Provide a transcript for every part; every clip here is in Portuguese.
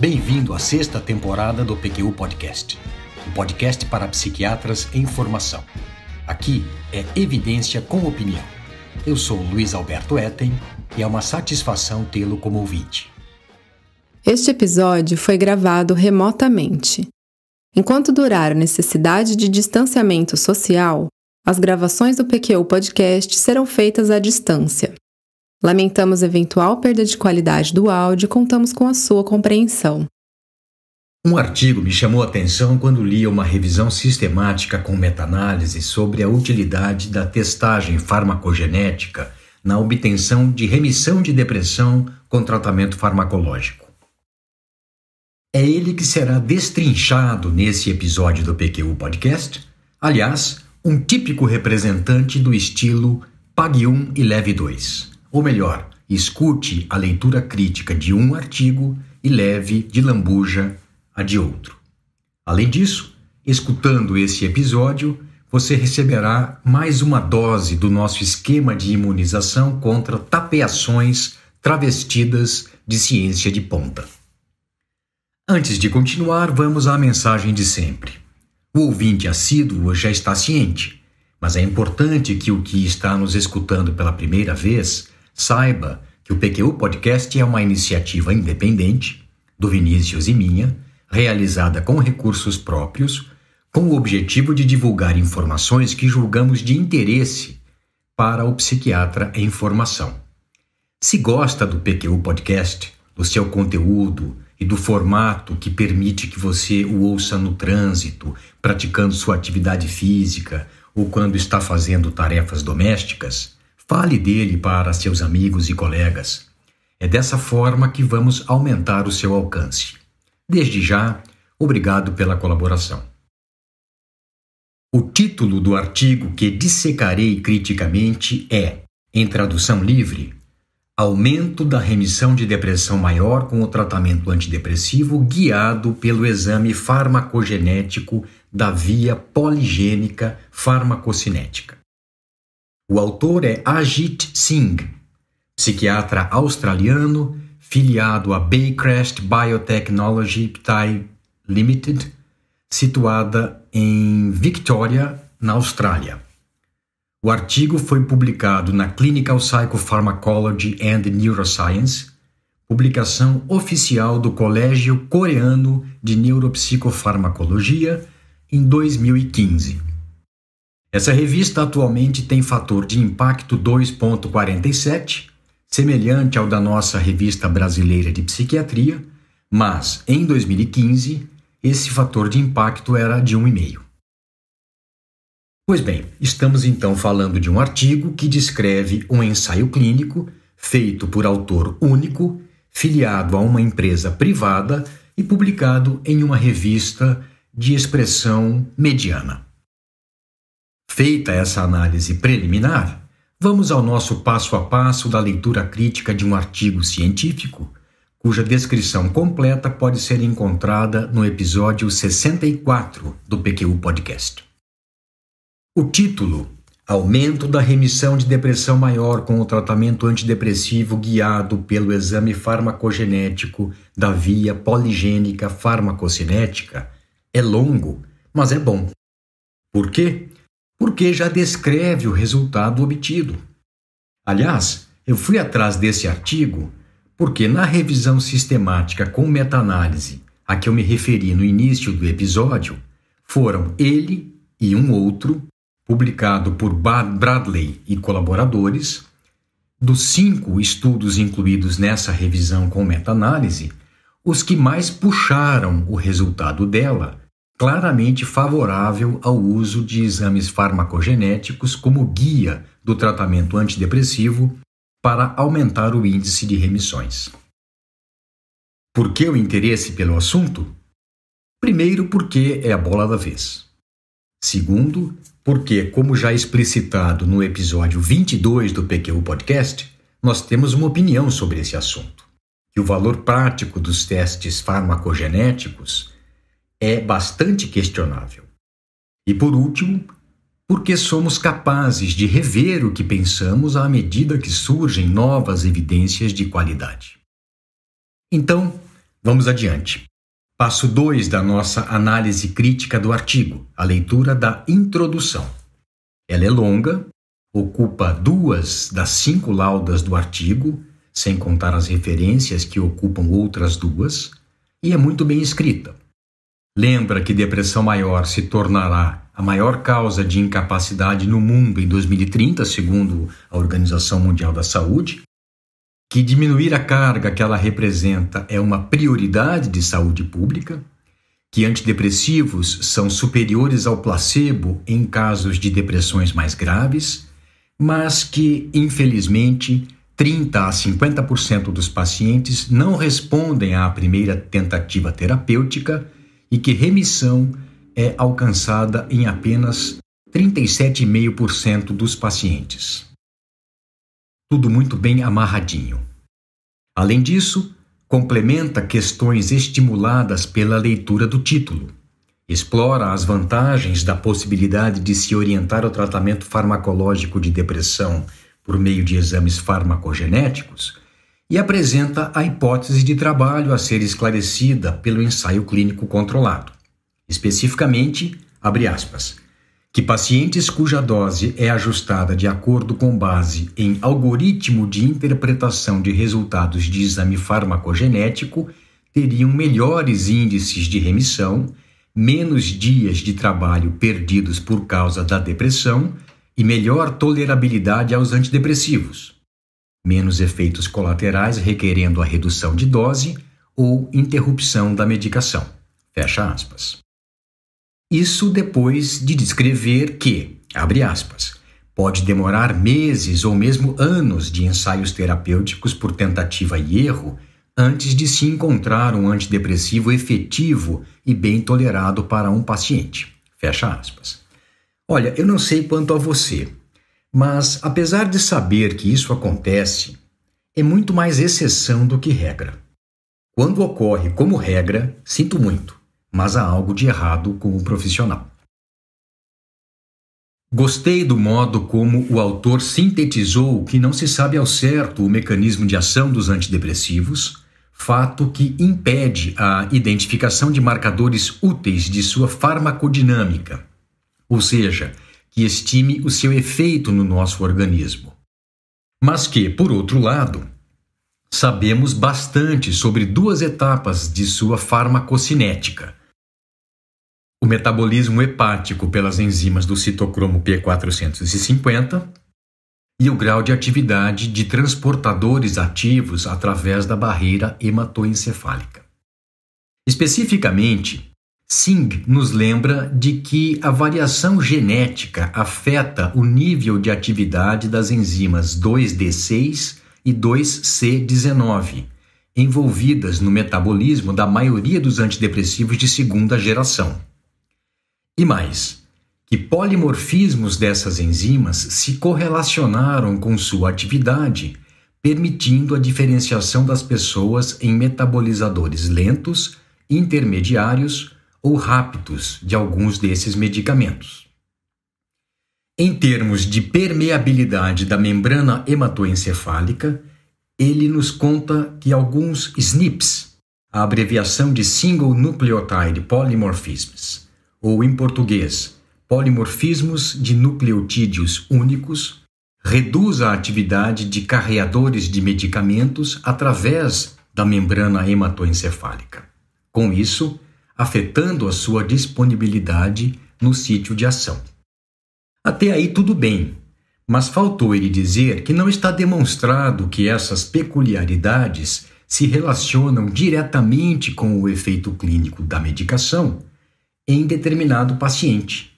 Bem-vindo à sexta temporada do PQU Podcast, um podcast para psiquiatras em formação. Aqui é evidência com opinião. Eu sou Luiz Alberto Etten e é uma satisfação tê-lo como ouvinte. Este episódio foi gravado remotamente. Enquanto durar a necessidade de distanciamento social, as gravações do PQU Podcast serão feitas à distância. Lamentamos eventual perda de qualidade do áudio e contamos com a sua compreensão. Um artigo me chamou a atenção quando lia uma revisão sistemática com meta-análise sobre a utilidade da testagem farmacogenética na obtenção de remissão de depressão com tratamento farmacológico. É ele que será destrinchado nesse episódio do PQU Podcast, aliás, um típico representante do estilo Pague 1 e Leve 2. Ou melhor, escute a leitura crítica de um artigo e leve de lambuja a de outro. Além disso, escutando esse episódio, você receberá mais uma dose do nosso esquema de imunização contra tapeações travestidas de ciência de ponta. Antes de continuar, vamos à mensagem de sempre. O ouvinte assíduo já está ciente, mas é importante que o que está nos escutando pela primeira vez saiba que o PQU Podcast é uma iniciativa independente, do Vinícius e minha, realizada com recursos próprios, com o objetivo de divulgar informações que julgamos de interesse para o psiquiatra em formação. Se gosta do PQU Podcast, do seu conteúdo e do formato que permite que você o ouça no trânsito, praticando sua atividade física ou quando está fazendo tarefas domésticas, fale dele para seus amigos e colegas. É dessa forma que vamos aumentar o seu alcance. Desde já, obrigado pela colaboração. O título do artigo que dissecarei criticamente é, em tradução livre, Aumento da remissão de depressão maior com o tratamento antidepressivo guiado pelo exame farmacogenético da via poligênica farmacocinética. O autor é Ajit Singh, psiquiatra australiano, filiado à Baycrest Biotechnology Pty Limited, situada em Victoria, na Austrália. O artigo foi publicado na Clinical Psychopharmacology and Neuroscience, publicação oficial do Colégio Coreano de Neuropsicofarmacologia, em 2015. Essa revista atualmente tem fator de impacto 2.47, semelhante ao da nossa revista brasileira de psiquiatria, mas, em 2015, esse fator de impacto era de 1,5. Pois bem, estamos então falando de um artigo que descreve um ensaio clínico feito por autor único, filiado a uma empresa privada e publicado em uma revista de expressão mediana. Feita essa análise preliminar, vamos ao nosso passo a passo da leitura crítica de um artigo científico, cuja descrição completa pode ser encontrada no episódio 64 do PQU Podcast. O título, Aumento da remissão de depressão maior com o tratamento antidepressivo guiado pelo exame farmacogenético da via poligênica farmacocinética, é longo, mas é bom. Por quê? Porque já descreve o resultado obtido. Aliás, eu fui atrás desse artigo porque na revisão sistemática com meta-análise a que eu me referi no início do episódio, foram ele e um outro, publicado por Bradley e colaboradores, dos 5 estudos incluídos nessa revisão com meta-análise, os que mais puxaram o resultado dela, claramente favorável ao uso de exames farmacogenéticos como guia do tratamento antidepressivo para aumentar o índice de remissões. Por que o interesse pelo assunto? Primeiro, porque é a bola da vez. Segundo, porque, como já explicitado no episódio 22 do PQU Podcast, nós temos uma opinião sobre esse assunto, que o valor prático dos testes farmacogenéticos é bastante questionável. E por último, porque somos capazes de rever o que pensamos à medida que surgem novas evidências de qualidade. Então, Vamos adiante. Passo 2 da nossa análise crítica do artigo, a leitura da introdução. Ela é longa, ocupa 2 das 5 laudas do artigo, sem contar as referências que ocupam outras 2, e é muito bem escrita. Lembra que depressão maior se tornará a maior causa de incapacidade no mundo em 2030, segundo a Organização Mundial da Saúde, que diminuir a carga que ela representa é uma prioridade de saúde pública, que antidepressivos são superiores ao placebo em casos de depressões mais graves, mas que, infelizmente, 30% a 50% dos pacientes não respondem à primeira tentativa terapêutica e que remissão é alcançada em apenas 37,5% dos pacientes. Tudo muito bem amarradinho. Além disso, complementa questões estimuladas pela leitura do título. Explora as vantagens da possibilidade de se orientar ao tratamento farmacológico de depressão por meio de exames farmacogenéticos e apresenta a hipótese de trabalho a ser esclarecida pelo ensaio clínico controlado. Especificamente, abre aspas, que pacientes cuja dose é ajustada de acordo com base em algoritmo de interpretação de resultados de exame farmacogenético teriam melhores índices de remissão, menos dias de trabalho perdidos por causa da depressão e melhor tolerabilidade aos antidepressivos, menos efeitos colaterais requerendo a redução de dose ou interrupção da medicação. Fecha aspas. Isso depois de descrever que, abre aspas, pode demorar meses ou mesmo anos de ensaios terapêuticos por tentativa e erro antes de se encontrar um antidepressivo efetivo e bem tolerado para um paciente. Fecha aspas. Olha, eu não sei quanto a você, mas apesar de saber que isso acontece, é muito mais exceção do que regra. Quando ocorre como regra, sinto muito, mas há algo de errado com o profissional. Gostei do modo como o autor sintetizou que não se sabe ao certo o mecanismo de ação dos antidepressivos, fato que impede a identificação de marcadores úteis de sua farmacodinâmica, ou seja, que estime o seu efeito no nosso organismo. Mas que, por outro lado, sabemos bastante sobre 2 etapas de sua farmacocinética. O metabolismo hepático pelas enzimas do citocromo P450 e o grau de atividade de transportadores ativos através da barreira hematoencefálica. Especificamente, Singh nos lembra de que a variação genética afeta o nível de atividade das enzimas 2D6 e 2C19, envolvidas no metabolismo da maioria dos antidepressivos de segunda geração. E mais, que polimorfismos dessas enzimas se correlacionaram com sua atividade, permitindo a diferenciação das pessoas em metabolizadores lentos, intermediários ou rápidos de alguns desses medicamentos. Em termos de permeabilidade da membrana hematoencefálica, ele nos conta que alguns SNPs, a abreviação de Single Nucleotide Polymorphisms, ou em português, polimorfismos de nucleotídeos únicos, reduz a atividade de carreadores de medicamentos através da membrana hematoencefálica, com isso, afetando a sua disponibilidade no sítio de ação. Até aí tudo bem, mas faltou ele dizer que não está demonstrado que essas peculiaridades se relacionam diretamente com o efeito clínico da medicação em determinado paciente,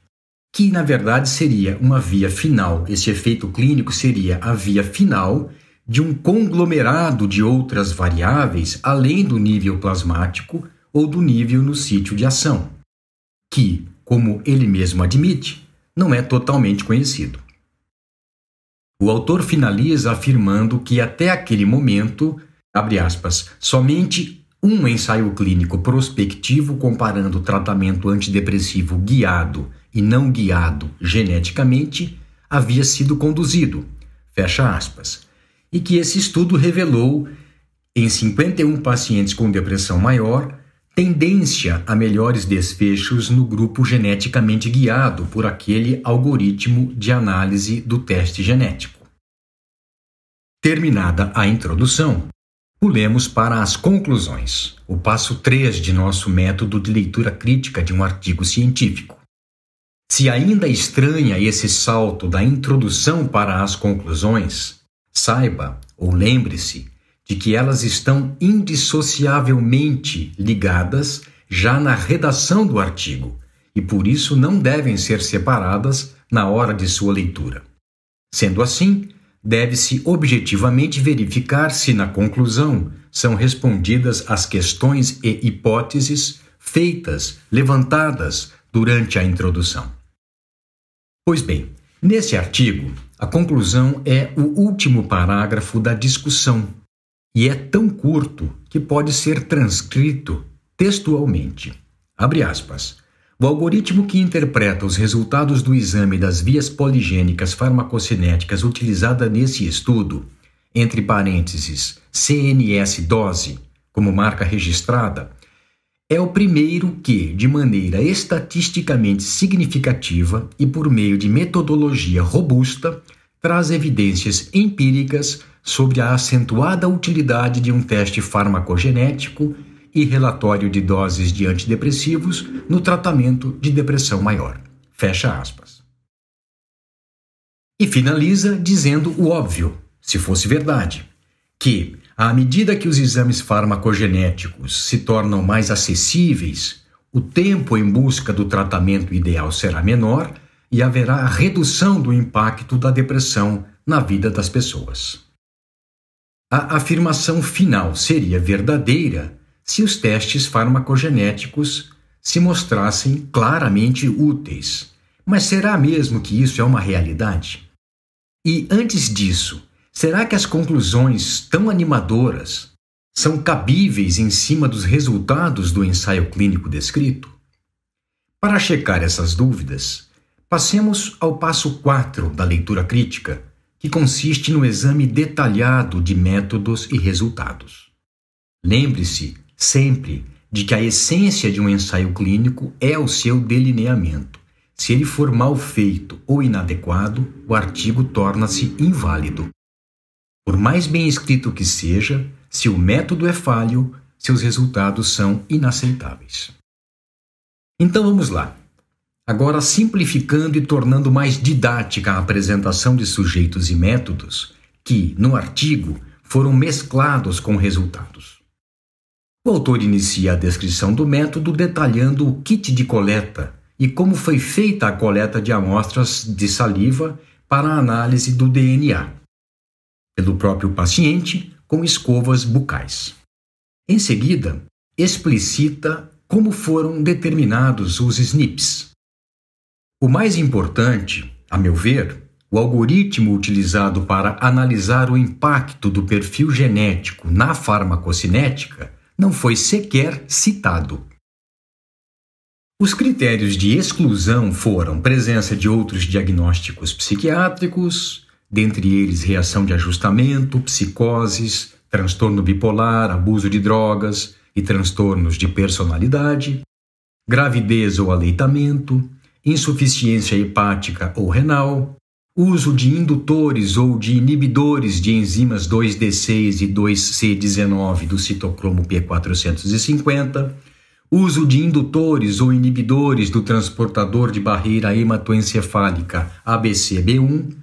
que na verdade seria uma via final, esse efeito clínico seria a via final de um conglomerado de outras variáveis além do nível plasmático ou do nível no sítio de ação, que, como ele mesmo admite, não é totalmente conhecido. O autor finaliza afirmando que até aquele momento, abre aspas, somente um ensaio clínico prospectivo comparando o tratamento antidepressivo guiado e não guiado geneticamente havia sido conduzido, fecha aspas, e que esse estudo revelou Em 51 pacientes com depressão maior, tendência a melhores desfechos no grupo geneticamente guiado por aquele algoritmo de análise do teste genético. Terminada a introdução, pulemos para as conclusões, o passo 3 de nosso método de leitura crítica de um artigo científico. Se ainda estranha esse salto da introdução para as conclusões, saiba ou lembre-se de que elas estão indissociavelmente ligadas já na redação do artigo e por isso não devem ser separadas na hora de sua leitura. Sendo assim, deve-se objetivamente verificar se na conclusão são respondidas as questões e hipóteses levantadas durante a introdução. Pois bem, nesse artigo, a conclusão é o último parágrafo da discussão e é tão curto que pode ser transcrito textualmente. Abre aspas. O algoritmo que interpreta os resultados do exame das vias poligênicas farmacocinéticas utilizada nesse estudo, entre parênteses, CNS-dose, como marca registrada, é o primeiro que, de maneira estatisticamente significativa e por meio de metodologia robusta, traz evidências empíricas sobre a acentuada utilidade de um teste farmacogenético e relatório de doses de antidepressivos no tratamento de depressão maior. Fecha aspas. E finaliza dizendo o óbvio, se fosse verdade, que, à medida que os exames farmacogenéticos se tornam mais acessíveis, o tempo em busca do tratamento ideal será menor e haverá redução do impacto da depressão na vida das pessoas. A afirmação final seria verdadeira se os testes farmacogenéticos se mostrassem claramente úteis. Mas será mesmo que isso é uma realidade? E antes disso, será que as conclusões tão animadoras são cabíveis em cima dos resultados do ensaio clínico descrito? Para checar essas dúvidas, passemos ao passo 4 da leitura crítica, que consiste no exame detalhado de métodos e resultados. Lembre-se sempre de que a essência de um ensaio clínico é o seu delineamento. Se ele for mal feito ou inadequado, o artigo torna-se inválido. Por mais bem escrito que seja, se o método é falho, seus resultados são inaceitáveis. Então vamos lá. Agora, simplificando e tornando mais didática a apresentação de sujeitos e métodos que, no artigo, foram mesclados com resultados. O autor inicia a descrição do método detalhando o kit de coleta e como foi feita a coleta de amostras de saliva para a análise do DNA, pelo próprio paciente com escovas bucais. Em seguida, explicita como foram determinados os SNPs. O mais importante, a meu ver, o algoritmo utilizado para analisar o impacto do perfil genético na farmacocinética não foi sequer citado. Os critérios de exclusão foram presença de outros diagnósticos psiquiátricos, dentre eles reação de ajustamento, psicoses, transtorno bipolar, abuso de drogas e transtornos de personalidade, gravidez ou aleitamento, insuficiência hepática ou renal, uso de indutores ou de inibidores de enzimas 2D6 e 2C19 do citocromo P450, uso de indutores ou inibidores do transportador de barreira hematoencefálica ABCB1,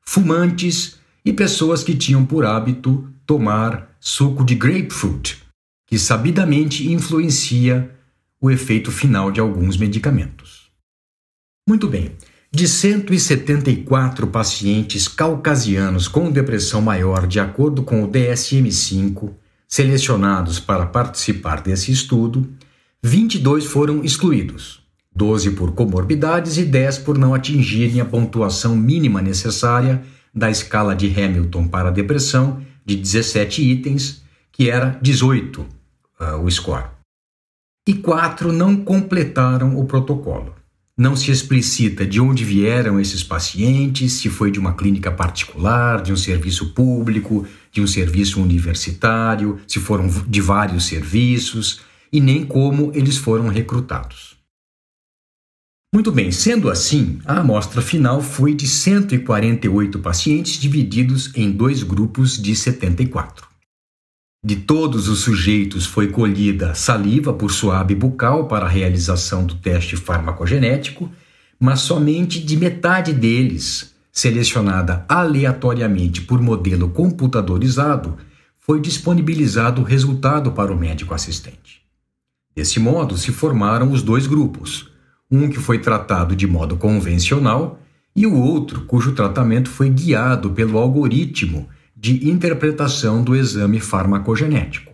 fumantes e pessoas que tinham por hábito tomar suco de grapefruit, que sabidamente influencia o efeito final de alguns medicamentos. Muito bem. De 174 pacientes caucasianos com depressão maior de acordo com o DSM-5, selecionados para participar desse estudo, 22 foram excluídos, 12 por comorbidades e 10 por não atingirem a pontuação mínima necessária da escala de Hamilton para a depressão de 17 itens, que era 18 o score. E 4 não completaram o protocolo. não se explicita de onde vieram esses pacientes, se foi de uma clínica particular, de um serviço público, de um serviço universitário, se foram de vários serviços, e nem como eles foram recrutados. Muito bem, sendo assim, a amostra final foi de 148 pacientes divididos em 2 grupos de 74. De todos os sujeitos foi colhida saliva por suave bucal para a realização do teste farmacogenético, mas somente de metade deles, selecionada aleatoriamente por modelo computadorizado, foi disponibilizado o resultado para o médico assistente. Desse modo, se formaram os 2 grupos, um que foi tratado de modo convencional e o outro cujo tratamento foi guiado pelo algoritmo de interpretação do exame farmacogenético.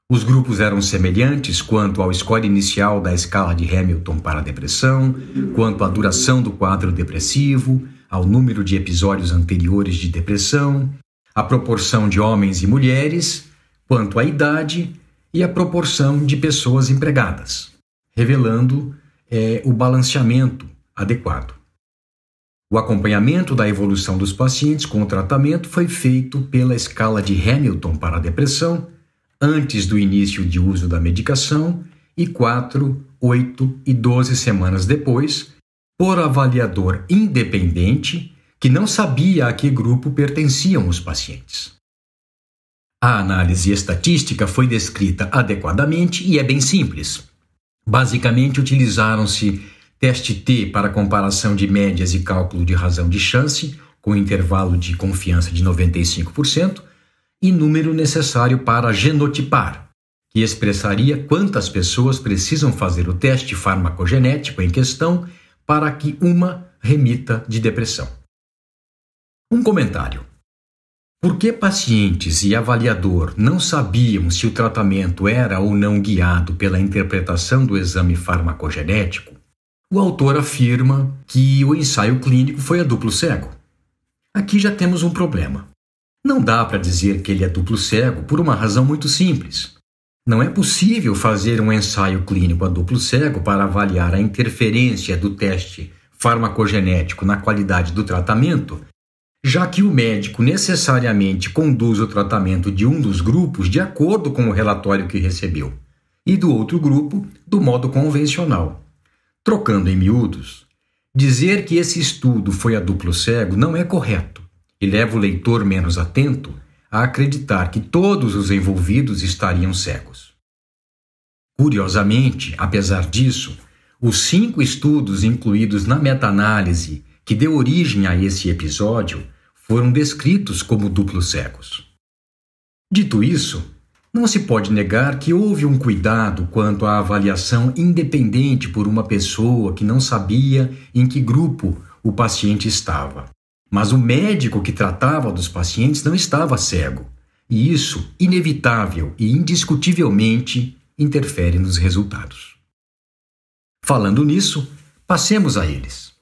Os grupos eram semelhantes quanto ao score inicial da escala de Hamilton para a depressão, quanto à duração do quadro depressivo, ao número de episódios anteriores de depressão, à proporção de homens e mulheres, quanto à idade e à proporção de pessoas empregadas, revelando o balanceamento adequado. O acompanhamento da evolução dos pacientes com o tratamento foi feito pela escala de Hamilton para a depressão, antes do início de uso da medicação, e 4, 8 e 12 semanas depois, por avaliador independente que não sabia a que grupo pertenciam os pacientes. A análise estatística foi descrita adequadamente e é bem simples. Basicamente, utilizaram-se teste T para comparação de médias e cálculo de razão de chance, com intervalo de confiança de 95%, e número necessário para genotipar, que expressaria quantas pessoas precisam fazer o teste farmacogenético em questão para que uma remita de depressão. Um comentário. Por que pacientes e avaliador não sabiam se o tratamento era ou não guiado pela interpretação do exame farmacogenético? O autor afirma que o ensaio clínico foi a duplo cego. Aqui já temos um problema. Não dá para dizer que ele é duplo cego por uma razão muito simples. Não é possível fazer um ensaio clínico a duplo cego para avaliar a interferência do teste farmacogenético na qualidade do tratamento, já que o médico necessariamente conduz o tratamento de um dos grupos de acordo com o relatório que recebeu, e do outro grupo do modo convencional. Trocando em miúdos, dizer que esse estudo foi a duplo cego não é correto e leva o leitor menos atento a acreditar que todos os envolvidos estariam cegos. Curiosamente, apesar disso, os 5 estudos incluídos na meta-análise que deu origem a esse episódio foram descritos como duplos cegos. Dito isso, não se pode negar que houve um cuidado quanto à avaliação independente por uma pessoa que não sabia em que grupo o paciente estava. Mas o médico que tratava dos pacientes não estava cego, e isso, inevitável e indiscutivelmente, interfere nos resultados. Falando nisso, passemos a eles.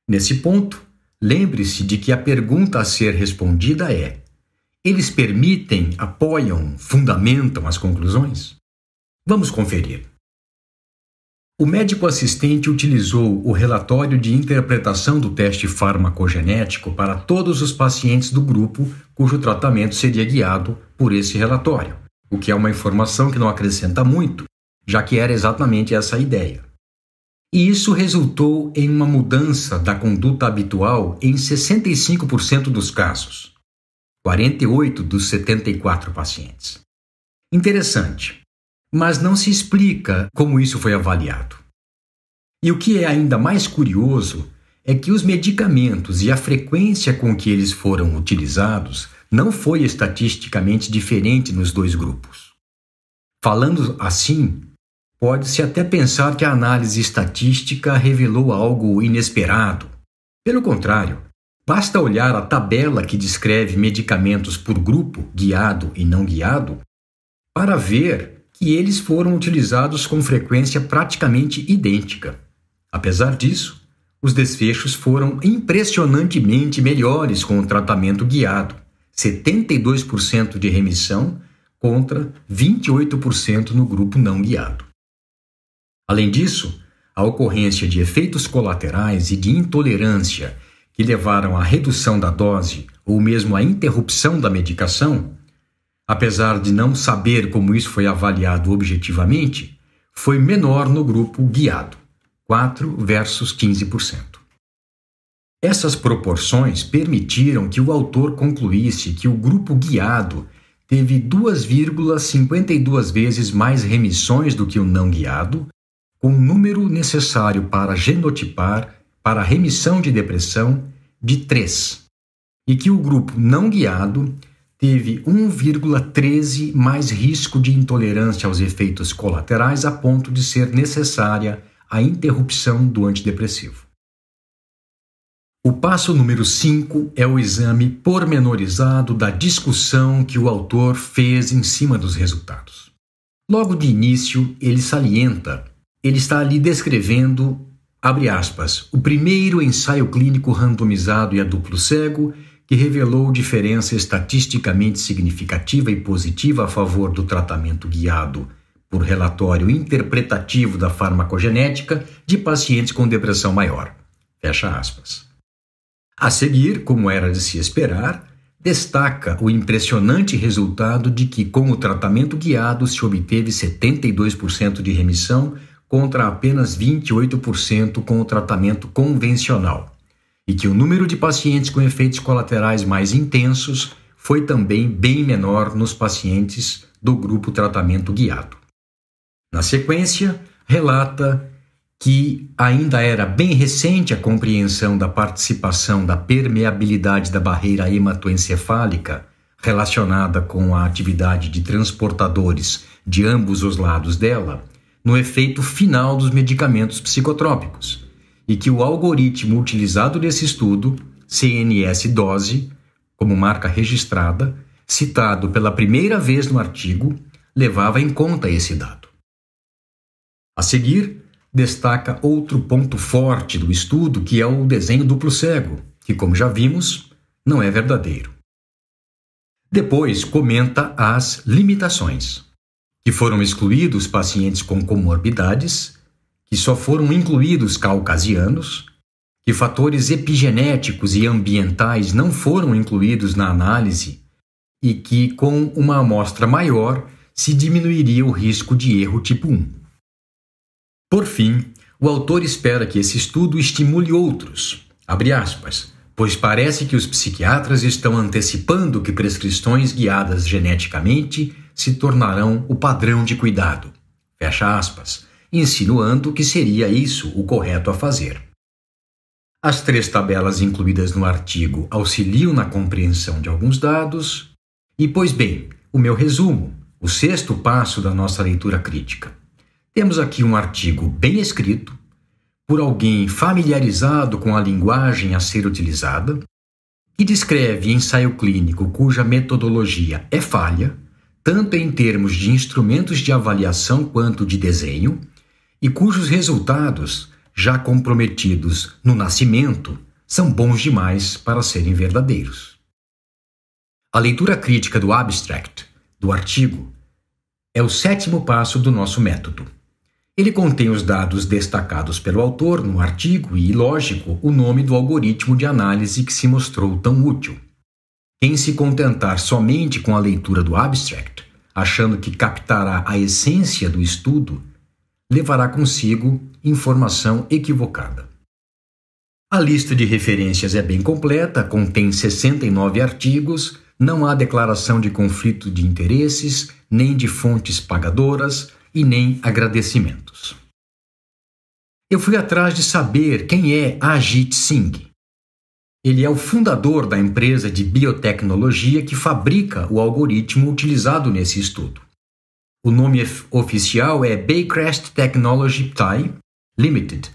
Nesse ponto, lembre-se de que a pergunta a ser respondida é: eles permitem, apoiam, fundamentam as conclusões? Vamos conferir. O médico assistente utilizou o relatório de interpretação do teste farmacogenético para todos os pacientes do grupo cujo tratamento seria guiado por esse relatório, o que é uma informação que não acrescenta muito, já que era exatamente essa a ideia. E isso resultou em uma mudança da conduta habitual em 65% dos casos, 48 dos 74 pacientes. Interessante, mas não se explica como isso foi avaliado. E o que é ainda mais curioso é que os medicamentos e a frequência com que eles foram utilizados não foi estatisticamente diferente nos 2 grupos. Falando assim, pode-se até pensar que a análise estatística revelou algo inesperado. Pelo contrário, basta olhar a tabela que descreve medicamentos por grupo, guiado e não guiado, para ver que eles foram utilizados com frequência praticamente idêntica. Apesar disso, os desfechos foram impressionantemente melhores com o tratamento guiado, 72% de remissão contra 28% no grupo não guiado. Além disso, a ocorrência de efeitos colaterais e de intolerância que levaram à redução da dose ou mesmo à interrupção da medicação, apesar de não saber como isso foi avaliado objetivamente, foi menor no grupo guiado, 4 versus 15%. Essas proporções permitiram que o autor concluísse que o grupo guiado teve 2,52 vezes mais remissões do que o não guiado, com o número necessário para genotipar para a remissão de depressão de 3, e que o grupo não guiado teve 1,13 mais risco de intolerância aos efeitos colaterais a ponto de ser necessária a interrupção do antidepressivo. O passo número 5 é o exame pormenorizado da discussão que o autor fez em cima dos resultados. Logo de início, ele salienta, ele está ali descrevendo, abre aspas, o primeiro ensaio clínico randomizado e a duplo cego que revelou diferença estatisticamente significativa e positiva a favor do tratamento guiado por relatório interpretativo da farmacogenética de pacientes com depressão maior. Fecha aspas. A seguir, como era de se esperar, destaca o impressionante resultado de que com o tratamento guiado se obteve 72% de remissão contra apenas 28% com o tratamento convencional, e que o número de pacientes com efeitos colaterais mais intensos foi também bem menor nos pacientes do grupo tratamento guiado. Na sequência, relata que ainda era bem recente a compreensão da participação da permeabilidade da barreira hematoencefálica relacionada com a atividade de transportadores de ambos os lados dela no efeito final dos medicamentos psicotrópicos, e que o algoritmo utilizado nesse estudo, CNS-dose, como marca registrada, citado pela primeira vez no artigo, levava em conta esse dado. A seguir, destaca outro ponto forte do estudo, que é o desenho duplo cego, que, como já vimos, não é verdadeiro. Depois comenta as limitações, que foram excluídos pacientes com comorbidades, que só foram incluídos caucasianos, que fatores epigenéticos e ambientais não foram incluídos na análise e que, com uma amostra maior, se diminuiria o risco de erro tipo 1. Por fim, o autor espera que esse estudo estimule outros, abre aspas, pois parece que os psiquiatras estão antecipando que prescrições guiadas geneticamente se tornarão o padrão de cuidado, fecha aspas, insinuando que seria isso o correto a fazer. As 3 tabelas incluídas no artigo auxiliam na compreensão de alguns dados e, pois bem, o meu resumo, o 6º passo da nossa leitura crítica. Temos aqui um artigo bem escrito, por alguém familiarizado com a linguagem a ser utilizada, que descreve ensaio clínico cuja metodologia é falha, tanto em termos de instrumentos de avaliação quanto de desenho, e cujos resultados, já comprometidos no nascimento, são bons demais para serem verdadeiros. A leitura crítica do abstract, do artigo, é o 7º passo do nosso método. Ele contém os dados destacados pelo autor no artigo e, lógico, o nome do algoritmo de análise que se mostrou tão útil. Quem se contentar somente com a leitura do abstract, achando que captará a essência do estudo, levará consigo informação equivocada. A lista de referências é bem completa, contém 69 artigos, não há declaração de conflito de interesses, nem de fontes pagadoras e nem agradecimentos. Eu fui atrás de saber quem é Ajit Singh. Ele é o fundador da empresa de biotecnologia que fabrica o algoritmo utilizado nesse estudo. O nome oficial é Baycrest Technology Pty Limited,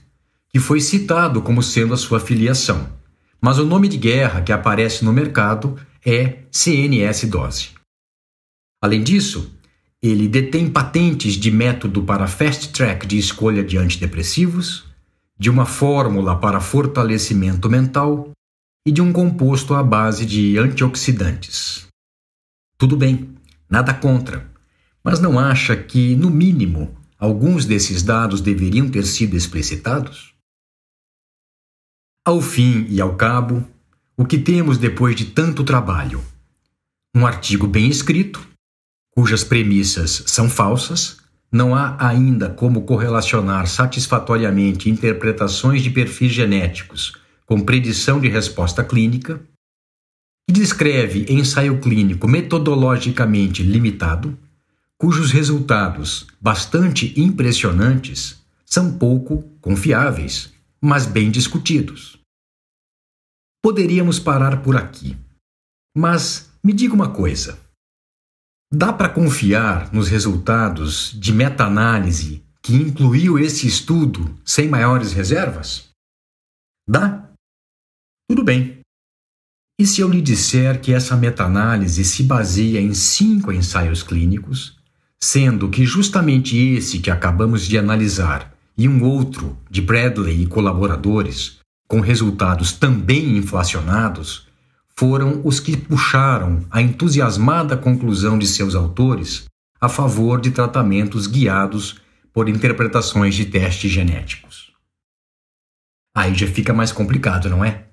que foi citado como sendo a sua filiação, mas o nome de guerra que aparece no mercado é CNS-dose. Além disso, ele detém patentes de método para fast track de escolha de antidepressivos, de uma fórmula para fortalecimento mental e de um composto à base de antioxidantes. Tudo bem, nada contra, mas não acha que, no mínimo, alguns desses dados deveriam ter sido explicitados? Ao fim e ao cabo, o que temos depois de tanto trabalho? Um artigo bem escrito, cujas premissas são falsas, não há ainda como correlacionar satisfatoriamente interpretações de perfis genéticos com predição de resposta clínica, que descreve ensaio clínico metodologicamente limitado, cujos resultados, bastante impressionantes, são pouco confiáveis, mas bem discutidos. Poderíamos parar por aqui, mas me diga uma coisa. Dá para confiar nos resultados de meta-análise que incluiu esse estudo sem maiores reservas? Dá? Tudo bem. E se eu lhe disser que essa meta-análise se baseia em 5 ensaios clínicos, sendo que justamente esse que acabamos de analisar e um outro de Bradley e colaboradores, com resultados também inflacionados, foram os que puxaram a entusiasmada conclusão de seus autores a favor de tratamentos guiados por interpretações de testes genéticos. Aí já fica mais complicado, não é?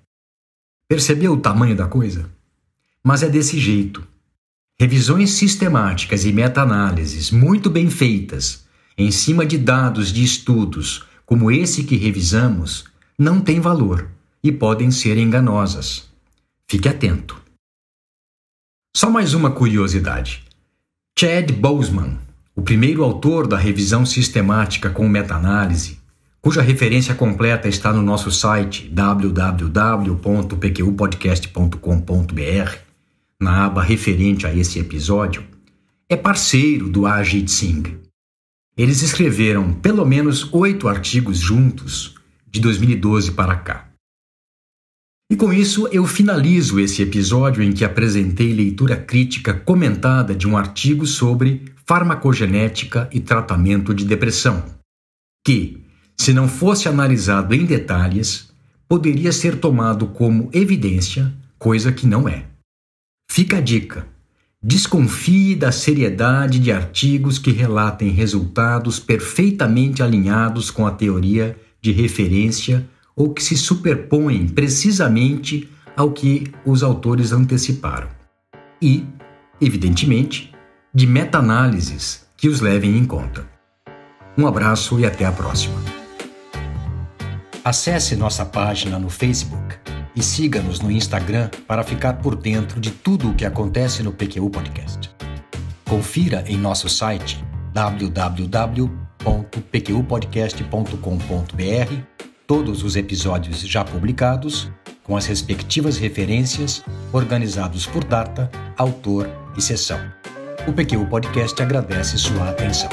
Percebeu o tamanho da coisa? Mas é desse jeito. Revisões sistemáticas e meta-análises muito bem feitas, em cima de dados de estudos como esse que revisamos, não têm valor e podem ser enganosas. Fique atento. Só mais uma curiosidade. Chad Boseman, o primeiro autor da revisão sistemática com meta-análise, cuja referência completa está no nosso site www.pqpodcast.com.br, na aba referente a esse episódio, é parceiro do Ajit Singh. Eles escreveram pelo menos 8 artigos juntos, de 2012 para cá. E com isso eu finalizo esse episódio em que apresentei leitura crítica comentada de um artigo sobre farmacogenética e tratamento de depressão, que, se não fosse analisado em detalhes, poderia ser tomado como evidência, coisa que não é. Fica a dica. Desconfie da seriedade de artigos que relatem resultados perfeitamente alinhados com a teoria de referência ou que se superpõem precisamente ao que os autores anteciparam. E, evidentemente, de meta-análises que os levem em conta. Um abraço e até a próxima. Acesse nossa página no Facebook e siga-nos no Instagram para ficar por dentro de tudo o que acontece no PQU Podcast. Confira em nosso site www.pqpodcast.com.br todos os episódios já publicados, com as respectivas referências, organizados por data, autor e sessão. O PQU Podcast agradece sua atenção.